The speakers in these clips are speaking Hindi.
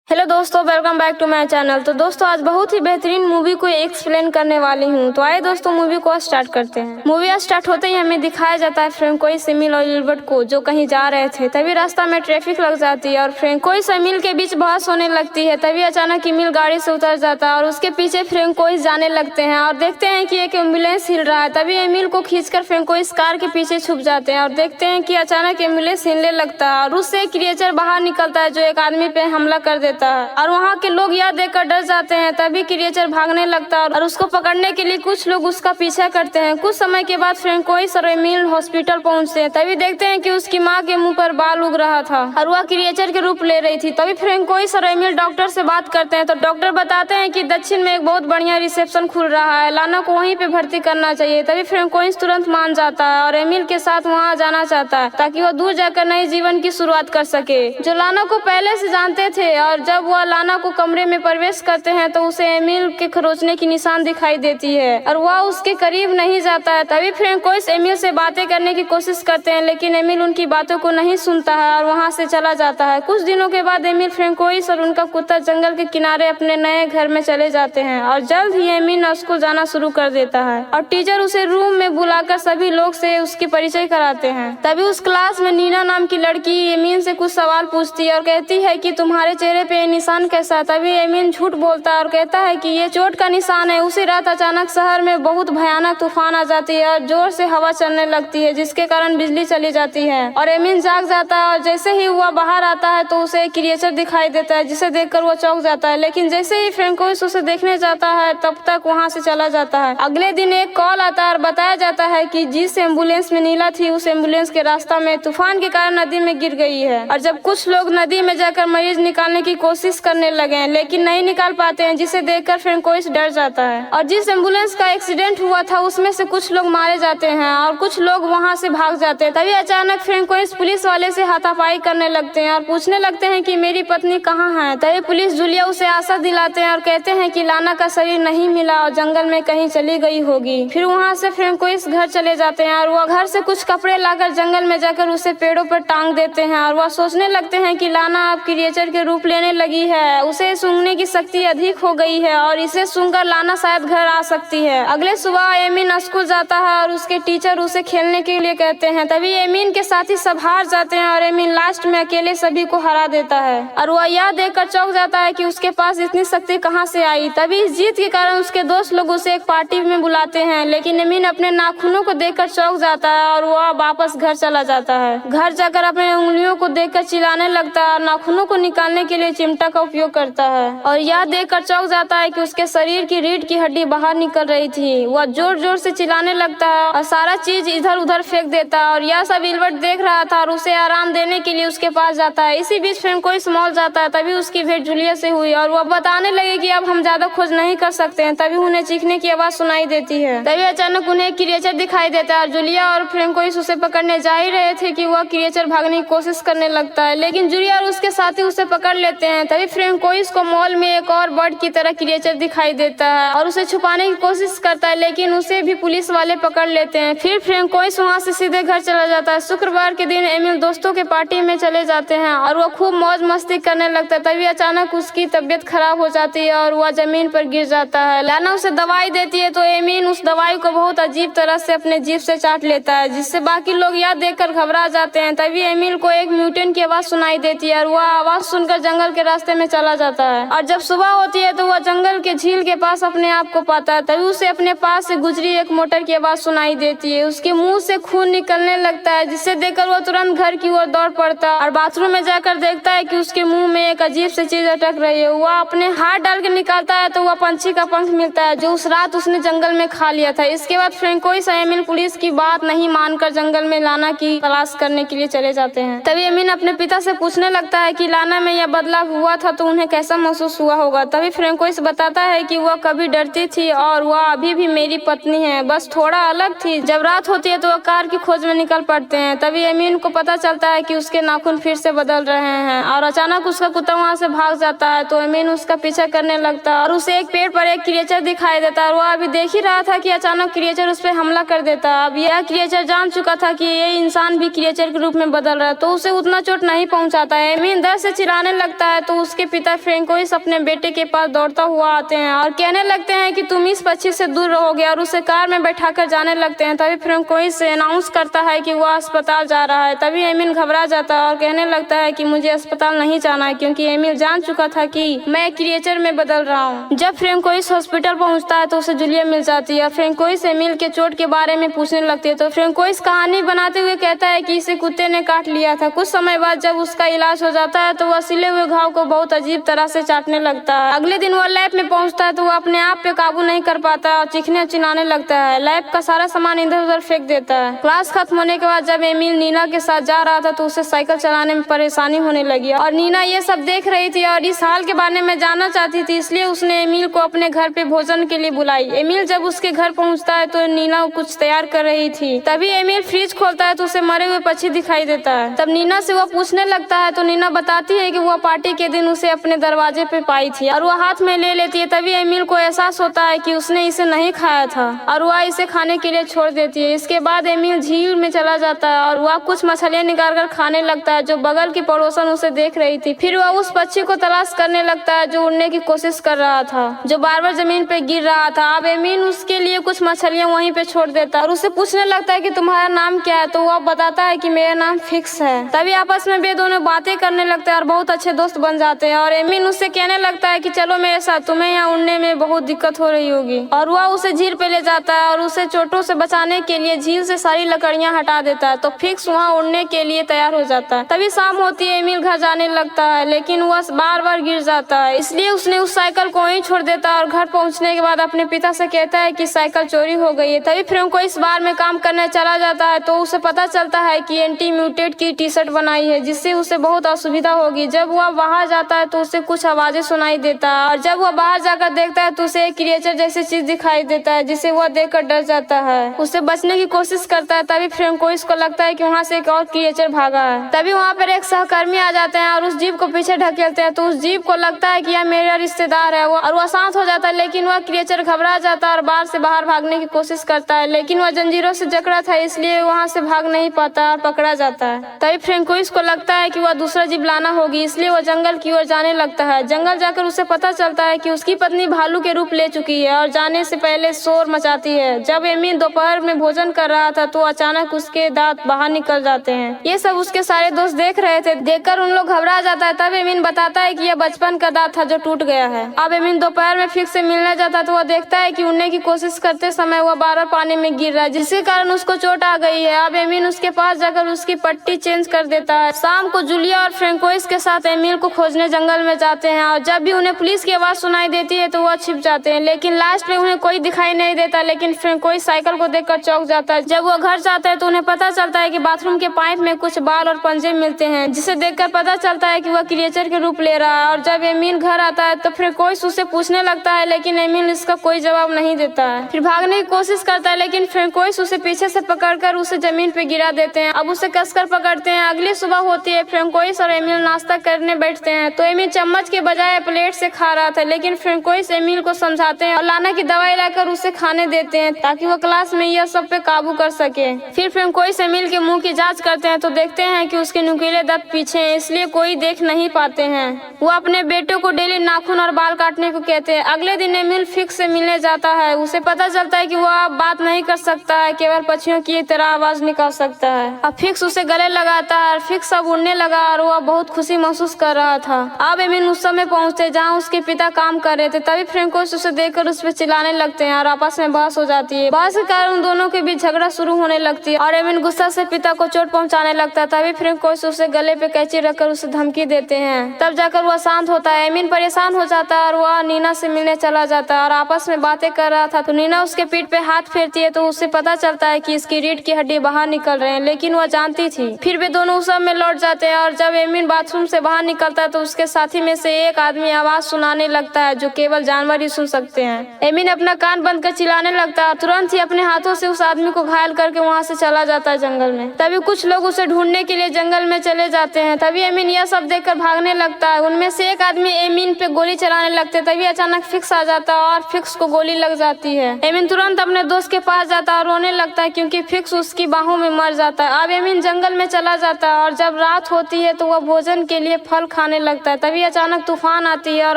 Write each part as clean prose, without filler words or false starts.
हेलो दोस्तों, welcome back to my channel. तो दोस्तों आज बहुत ही बेहतरीन मूवी को एक्सप्लेन करने वाली हूँ। तो आइए दोस्तों मूवी को स्टार्ट करते हैं। मूवी स्टार्ट होते ही हमें दिखाया जाता है फ्रेंकोइस, एमिल और एल्बर्ट को जो कहीं जा रहे थे। तभी रास्ता में ट्रैफिक लग जाती है और फ्रेंकोइस एमिल के बीच बहस होने लगती है। तभी अचानक एमिल गाड़ी से उतर जाता है और उसके पीछे फ्रेंकोइस जाने लगते हैं और देखते हैं कि एक एम्बुलेंस हिल रहा है। तभी एमिल को खींचकर फ्रेंकोइस कार के पीछे छुप जाते हैं और देखते हैं कि अचानक एम्बुलेंस हिलने लगता है और उससे एक क्रिएचर बाहर निकलता है जो एक आदमी पे हमला कर देता है और वहाँ के लोग यह देखकर डर जाते हैं। तभी क्रिएचर भागने लगता है और उसको पकड़ने के लिए कुछ लोग उसका पीछा करते हैं। कुछ समय के बाद फ्रेंकोइस और एमिल हॉस्पिटल पहुँचते हैं। तभी देखते हैं कि उसकी माँ के मुंह पर बाल उग रहा था और वह क्रिएचर के रूप ले रही थी। तभी फ्रेंकोइस और एमिल डॉक्टर से बात करते हैं तो डॉक्टर बताते हैं कि दक्षिण में एक बहुत बढ़िया रिसेप्शन खुल रहा है, लाना को वहीं पे भर्ती करना चाहिए। तभी फ्रेंकोइस तुरंत मान जाता है और एमिल के साथ वहाँ जाना चाहता है ताकि वह दूर जाकर नए जीवन की शुरुआत कर सके, जो लाना को पहले से जानते थे। और जब वह लाना को कमरे में प्रवेश करते हैं तो उसे एमिल के खरोचने की निशान दिखाई देती है और वह उसके करीब नहीं जाता है। तभी फ्रेंकोइस एमिल से बातें करने की कोशिश करते हैं लेकिन एमिल उनकी बातों को नहीं सुनता है और वहां से चला जाता है। कुछ दिनों के बाद एमिल, फ्रेंकोइस और उनका कुत्ता जंगल के किनारे अपने नए घर में चले जाते हैं और जल्द ही एमिल स्कूल जाना शुरू कर देता है और टीचर उसे रूम में बुलाकर सभी लोग से उसकी परिचय कराते हैं। तभी उस क्लास में नीना नाम की लड़की एमिल से कुछ सवाल पूछती है और कहती है कि तुम्हारे चेहरे पे निशान कैसा। तभी एमिल झूठ बोलता है और कहता है कि ये चोट का निशान है। उसी रात अचानक शहर में बहुत भयानक तूफान आ जाती है और जोर से हवा चलने लगती है जिसके कारण बिजली चली जाती है और एमिल जाग जाता है और जैसे ही वह बाहर आता है तो उसे एक क्रिएचर दिखाई देता है जिसे देखकर वह चौंक जाता है। लेकिन जैसे ही फ्रेंकोइस उसे देखने जाता है तब तक वहां से चला जाता है। अगले दिन एक कॉल आता है और बताया जाता है कि जिस एम्बुलेंस में नीला थी उस एम्बुलेंस के रास्ता में तूफान के कारण नदी में गिर गई है और जब कुछ लोग नदी में जाकर मरीज निकालने की कोशिश करने लगे लेकिन नहीं निकाल पाते हैं, जिसे देखकर फ्रेंकोइस डर जाता है। और जिस एम्बुलेंस का एक्सीडेंट हुआ था उसमें से कुछ लोग मारे जाते हैं और कुछ लोग वहां से भाग जाते हैं। तभी अचानक फ्रेंकोइस पुलिस वाले से हाथापाई करने लगते हैं और पूछने लगते हैं कि मेरी पत्नी कहाँ है। तभी पुलिस जूलिया उसे आशा दिलाते हैं और कहते हैं कि लाना का शरीर नहीं मिला और जंगल में कहीं चली गई होगी। फिर वहाँ से फ्रेंकोइस घर चले जाते हैं और वह घर से कुछ कपड़े लाकर जंगल में जाकर उसे पेड़ों पर टांग देते हैं और वह सोचने लगते हैं कि लाना अब क्रिएचर के रूप लेने लगी है, उसे सूंघने की शक्ति अधिक हो गई है और इसे सूंघकर लाना शायद घर आ सकती है। अगले सुबह एमिन स्कूल जाता है और उसके टीचर उसे खेलने के लिए कहते हैं। तभी एमिन के साथी सब हार जाते हैं और एमिन लास्ट में अकेले सभी को हरा देता है और वह यह देखकर चौंक जाता है कि उसके पास इतनी शक्ति कहां से आई। तभी इस जीत के कारण उसके दोस्त लोग उसे एक पार्टी में बुलाते हैं लेकिन एमिन अपने नाखूनों को देखकर चौंक जाता है और वह वापस घर चला जाता है। घर जाकर अपने उंगलियों को देखकर चिल्लाने लगता है और नाखूनों को निकालने के लिए चिमटा का उपयोग करता है और यह देखकर चौंक जाता है कि उसके शरीर की रीढ़ की हड्डी बाहर निकल रही थी। वह जोर जोर से चिल्लाने लगता है और सारा चीज इधर उधर फेंक देता है और यह सब एल्बर्ट देख रहा था और उसे आराम देने के लिए उसके पास जाता है। इसी बीच फ्रेंकोइस मॉल जाता है। तभी उसकी भेंट जूलिया से हुई और वह बताने लगे कि अब हम ज्यादा खोज नहीं कर सकते हैं। तभी उन्हें चीखने की आवाज सुनाई देती है। तभी अचानक उन्हें एक क्रिएचर दिखाई देता है और जूलिया और फ्रेंकोइस उसे पकड़ने जा ही रहे थे कि वह क्रिएचर भागने की कोशिश करने लगता है लेकिन जूलिया और उसके साथी उसे पकड़ लेते हैं। तभी फ्रेंकोइस को मॉल में एक और बर्ड की तरह क्रिएचर दिखाई देता है और उसे छुपाने की कोशिश करता है लेकिन उसे भी पुलिस वाले पकड़ लेते हैं। फिर फ्रेंकोइस वहां से सीधे घर चला जाता है। शुक्रवार के दिन एमिल दोस्तों के पार्टी में चले जाते हैं और वह खूब मौज मस्ती करने लगता है। तभी अचानक उसकी तबीयत खराब हो जाती है और वह जमीन पर गिर जाता है। लाना उसे दवाई देती है तो एमिल उस दवाई को बहुत अजीब तरह से अपने जीभ से चाट लेता है जिससे बाकी लोग यह देखकर घबरा जाते हैं। तभी एमिल को एक म्यूटेंट की आवाज सुनाई देती है और वह आवाज सुनकर जंगल के रास्ते में चला जाता है और जब सुबह होती है तो वह जंगल के झील के पास अपने आप को पाता है। तभी उसे अपने पास से गुजरी एक मोटर की आवाज सुनाई देती है। उसके मुंह से खून निकलने लगता है जिसे देखकर वह तुरंत घर की ओर दौड़ पड़ता है और बाथरूम में जाकर देखता है कि उसके मुंह में एक अजीब सी चीज अटक रही है। वह अपने हाथ डाल के निकालता है तो वह पंछी का पंख मिलता है जो उस रात उसने जंगल में खा लिया था। इसके बाद फ्रेंकोइस और एमिल पुलिस की बात नहीं मानकर जंगल में लाना की तलाश करने के लिए चले जाते हैं। तभी एमिल अपने पिता से पूछने लगता है कि लाना में यह बदलाव हुआ था तो उन्हें कैसा महसूस हुआ होगा। तभी फ्रेंकोइस बताता है कि वह कभी डरती थी और वह अभी भी मेरी पत्नी है, बस थोड़ा अलग थी। जब रात होती है तो वह कार की खोज में निकल पड़ते हैं। तभी एमिन को पता चलता है कि उसके नाखून फिर से बदल रहे हैं और अचानक उसका कुत्ता वहां से भाग जाता है तो एमिन उसका पीछा करने लगता है और उसे एक पेड़ पर एक क्रिएचर दिखाई देता है और वह अभी देख ही रहा था कि अचानक क्रिएचर उस पर हमला कर देता है। अब यह क्रिएचर जान चुका था कि ये इंसान भी क्रिएचर के रूप में बदल रहा है तो उसे उतना चोट नहीं पहुंचाता है। एमिन दर्द से चिल्लाने लगता है है तो उसके पिता फ्रेंकोइस अपने बेटे के पास दौड़ता हुआ आते हैं और कहने लगते हैं कि तुम इस पक्षी से दूर रहोगे और उसे कार में बैठाकर जाने लगते हैं। तभी फ्रेंकोइस अनाउंस करता है कि वह अस्पताल जा रहा है। तभी एमिल घबरा जाता है और कहने लगता है कि मुझे अस्पताल नहीं जाना है, क्योंकि एमिल जान चुका था कि मैं एक क्रिएचर में बदल रहा हूँ। जब फ्रेंकोइस हॉस्पिटल पहुंचता है तो उसे जूलिया मिल जाती है। फ्रेंकोइस एमिल के चोट के बारे में पूछने लगती है तो फ्रेंकोइस कहानी बनाते हुए कहता है कि इसे कुत्ते ने काट लिया था। कुछ समय बाद जब उसका इलाज हो जाता है तो वह सिले हुए घाव को बहुत अजीब तरह से चाटने लगता है। अगले दिन वह लैब में पहुंचता है तो वह अपने आप पे काबू नहीं कर पाता और चीखने चिल्लाने लगता है। लैब का सारा सामान इधर उधर फेंक देता है। क्लास खत्म होने के बाद जब एमिल नीना के साथ जा रहा था तो उसे साइकिल चलाने में परेशानी होने लगी और नीना ये सब देख रही थी और इस हाल के बारे में जानना चाहती थी, इसलिए उसने एमिल को अपने घर पे भोजन के लिए बुलाई। एमिल जब उसके घर पहुंचता है तो नीना कुछ तैयार कर रही थी। तभी एमिल फ्रिज खोलता है तो उसे मरे हुए पक्षी दिखाई देता है। तब नीना से वह पूछने लगता है तो नीना बताती है कि वह पार्टी के दिन उसे अपने दरवाजे पे पाई थी और वह हाथ में ले लेती है। तभी एमिल को एहसास होता है कि उसने इसे नहीं खाया था और वह इसे खाने के लिए छोड़ देती है। इसके बाद एमिल झील में चला जाता है और वह कुछ मछलियां निकाल कर खाने लगता है जो बगल की पड़ोसन उसे देख रही थी। फिर वह उस पक्षी को तलाश करने लगता है जो उड़ने की कोशिश कर रहा था, जो बार बार जमीन पे गिर रहा था। अब एमिल उसके लिए कुछ मछलियां वहीं पे छोड़ देता है और उसे पूछने लगता है कि तुम्हारा नाम क्या है, तो वह बताता है कि मेरा नाम फिक्स है। तभी आपस में वे दोनों बातें करने लगते हैं और बहुत अच्छे दोस्त बन जाते हैं और एमिल उससे कहने लगता है कि चलो मेरे साथ, तुम्हें यहाँ उड़ने में बहुत दिक्कत हो रही होगी। और वह उसे झील पे ले जाता है और उसे चोटों से बचाने के लिए झील से सारी लकड़ियां हटा देता है। तो फिक्स वहाँ उड़ने के लिए तैयार हो जाता है। तभी शाम होती है, एमिल घर जाने लगता है लेकिन वह बार बार गिर जाता है, इसलिए उसने उस साइकिल को वहीं छोड़ देता है और घर पहुंचने के बाद अपने पिता से कहता है कि साइकिल चोरी हो गई है। तभी फ्रेंको इस बार में काम करने चला जाता है तो उसे पता चलता है कि एंटी म्यूटेट की टी शर्ट बनाई है जिससे उसे बहुत असुविधा होगी। जब वह बाहर जाता है तो उसे कुछ आवाजें सुनाई देता है और जब वह बाहर जाकर देखता है तो उसे एक क्रिएचर जैसी चीज दिखाई देता है जिसे वह देखकर डर जाता है। उसे बचने की कोशिश करता है। तभी फ्रेंकोइस को लगता है कि वहाँ से एक और क्रिएचर भागा है। तभी वहाँ पर एक सहकर्मी आ जाते हैं और उस जीव को पीछे ढकेलते हैं तो उस जीव को लगता है कि यह मेरा रिश्तेदार है और वह शांत हो जाता है, लेकिन वह क्रिएचर घबरा जाता है और बार से बाहर भागने की कोशिश करता है, लेकिन वह जंजीरों से जकड़ा था इसलिए वहाँ से भाग नहीं पाता और पकड़ा जाता है। तभी फ्रेंकोइस को लगता है कि वह दूसरा जीव लाना होगी, इसलिए वह जंगल की ओर जाने लगता है। जंगल जाकर उसे पता चलता है कि उसकी पत्नी भालू के रूप ले चुकी है और जाने से पहले शोर मचाती है। जब एमिल दोपहर में भोजन कर रहा था तो अचानक उसके दांत बाहर निकल जाते हैं। ये सब उसके सारे दोस्त देख रहे थे। देखकर उन लोग घबरा जाता है। तब एमिल बताता है कि यह बचपन का दांत था जो टूट गया है। अब एमिल दोपहर में फिक्स से मिलने जाता तो वह देखता है कि उड़ने की कोशिश करते समय वह बार बार पानी में गिर रहा है जिसके कारण उसको चोट आ गई है। अब एमिल उसके पास जाकर उसकी पट्टी चेंज कर देता है। शाम को जूलिया और फ्रेंकोइस के साथ एमिल को खोजने जंगल में जाते हैं और जब भी उन्हें पुलिस की आवाज सुनाई देती है तो वह छिप जाते हैं, लेकिन लास्ट में उन्हें कोई दिखाई नहीं देता। लेकिन फ्रेंकोइस साइकिल को देखकर चौंक जाता है। जब वह घर जाता है तो उन्हें पता चलता है कि बाथरूम के पाइप में कुछ बाल और पंजे मिलते हैं, जिसे देखकर पता चलता है कि वह क्रिएचर के रूप ले रहा है। और जब एमिल घर आता है तो फ्रेंकोइस उससे पूछने लगता है, लेकिन एमिल इसका कोई जवाब नहीं देता है। फिर भागने की कोशिश करता है लेकिन फ्रेंकोइस उसे पीछे से पकड़कर उसे जमीन पे गिरा देते हैं। अब उसे कसकर पकड़ते हैं। अगली सुबह होती है, फ्रेंकोइस और एमिल नाश्ता करने बैठते हैं तो एमिल चम्मच के बजाय प्लेट से खा रहा था, लेकिन फ्रेंकोइस एमिल को समझाते हैं और लाना की दवाई लाकर उसे खाने देते हैं ताकि वह क्लास में यह सब पे काबू कर सके। फिर फ्रेंकोइस एमिल के मुंह की जांच करते हैं तो देखते हैं कि उसके नुकीले दांत पीछे हैं, इसलिए कोई देख नहीं पाते हैं। वो अपने बेटे को डेली नाखून और बाल काटने को कहते हैं। अगले दिन एमिल फिक्स से मिलने जाता है। उसे पता चलता है कि वह अब बात नहीं कर सकता है, केवल पक्षियों की तरह आवाज निकाल सकता है। अब फिक्स उसे गले लगाता है और फिक्स अब उड़ने लगा और वह बहुत खुशी महसूस कर रहा था। अब एमिल उस समय पहुंचते जहाँ उसके पिता काम कर रहे थे। तभी फ्रेंकोइस उसे देखकर उस पर चिल्लाने लगते हैं और आपस में बहस हो जाती है। बहस के कारण उन दोनों के बीच झगड़ा शुरू होने लगती है और एमिल गुस्सा से पिता को चोट पहुंचाने लगता है। तभी फ्रेंकोइस उसे गले पे कैंची रखकर उसे धमकी देते हैं। तब जाकर वह शांत होता है। एमिल परेशान हो जाता है और वह नीना से मिलने चला जाता है और आपस में बातें कर रहा था तो नीना उसके पीठ पे हाथ फेरती है तो उसे पता चलता है कि इसकी रीढ़ की हड्डी बाहर निकल रहे हैं, लेकिन वह जानती थी। फिर वे दोनों उस सब में लौट जाते हैं और जब एमिल बाथरूम से बाहर निकलता है तो उसके साथी में से एक आदमी आवाज सुनाने लगता है जो केवल जानवर ही सुन सकते हैं। एमिल अपना कान बंद कर चिल्लाने लगता है। तुरंत ही अपने हाथों से उस आदमी को घायल करके वहाँ से चला जाता है जंगल में। तभी कुछ लोग उसे ढूंढने के लिए जंगल में चले जाते हैं। तभी एमिल यह सब देखकर भागने लगता है। उनमें से एक आदमी एमिल पे गोली चलाने लगते। तभी अचानक फिक्स आ जाता है और फिक्स को गोली लग जाती है। एमिल तुरंत अपने दोस्त के पास जाता है और रोने लगता है क्योंकि फिक्स उसकी बाहों में मर जाता है। अब एमिल जंगल में चला जाता है और जब रात होती है तो वह भोजन के लिए फल खाने आने लगता है। तभी अचानक तूफान आती है और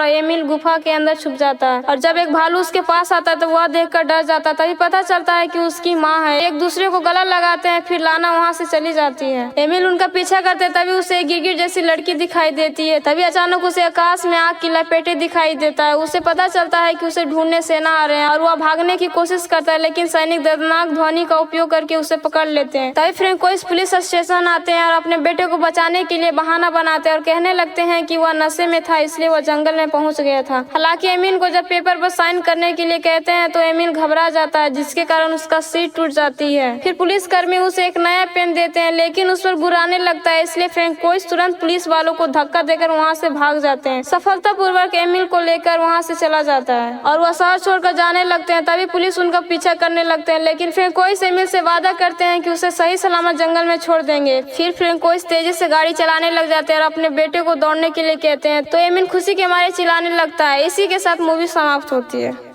एमिल गुफा के अंदर छुप जाता है। और जब एक भालू उसके पास आता है तो वह देखकर डर जाता है। तभी पता चलता है कि उसकी माँ है। एक दूसरे को गला लगाते हैं, फिर लाना वहाँ से चली जाती है। एमिल उनका पीछा करते हैं, तभी उसे एक गिरगिट जैसी लड़की दिखाई देती है। तभी अचानक उसे आकाश में आग की लपेटे दिखाई देता है। उसे पता चलता है कि उसे ढूंढने सेना आ रहे हैं और वह भागने की कोशिश करता है, लेकिन सैनिक दर्दनाक ध्वनि का उपयोग करके उसे पकड़ लेते हैं। तभी फ्रैंकोइस पुलिस स्टेशन आते हैं और अपने बेटे को बचाने के लिए बहाना बनाते हैं और कहने लगते हैं कि वह नशे में था, इसलिए वह जंगल में पहुंच गया था। हालांकि एमिल को जब पेपर पर साइन करने के लिए कहते हैं तो एमिल घबरा जाता है, जिसके कारण उसका सिर टूट जाती है। फिर पुलिसकर्मी उसे एक नया पेन देते हैं, लेकिन उस पर गुर्राने लगता है, इसलिए फ्रैंकोइस तुरंत पुलिस वालों को धक्का देकर वहाँ से भाग जाते हैं। सफलतापूर्वक एमिल को लेकर वहाँ से चला जाता है और वह शहर छोड़कर जाने लगते हैं। तभी पुलिस उनका पीछा करने लगते हैं, लेकिन फ्रैंकोइस एमिल से वादा करते हैं कि उसे सही सलामत जंगल में छोड़ देंगे। फिर फ्रैंकोइस तेजी से गाड़ी चलाने लग जाते हैं और अपने बेटे को दौड़ने के लिए कहते हैं, तो एमिल खुशी के मारे चिल्लाने लगता है। इसी के साथ मूवी समाप्त होती है।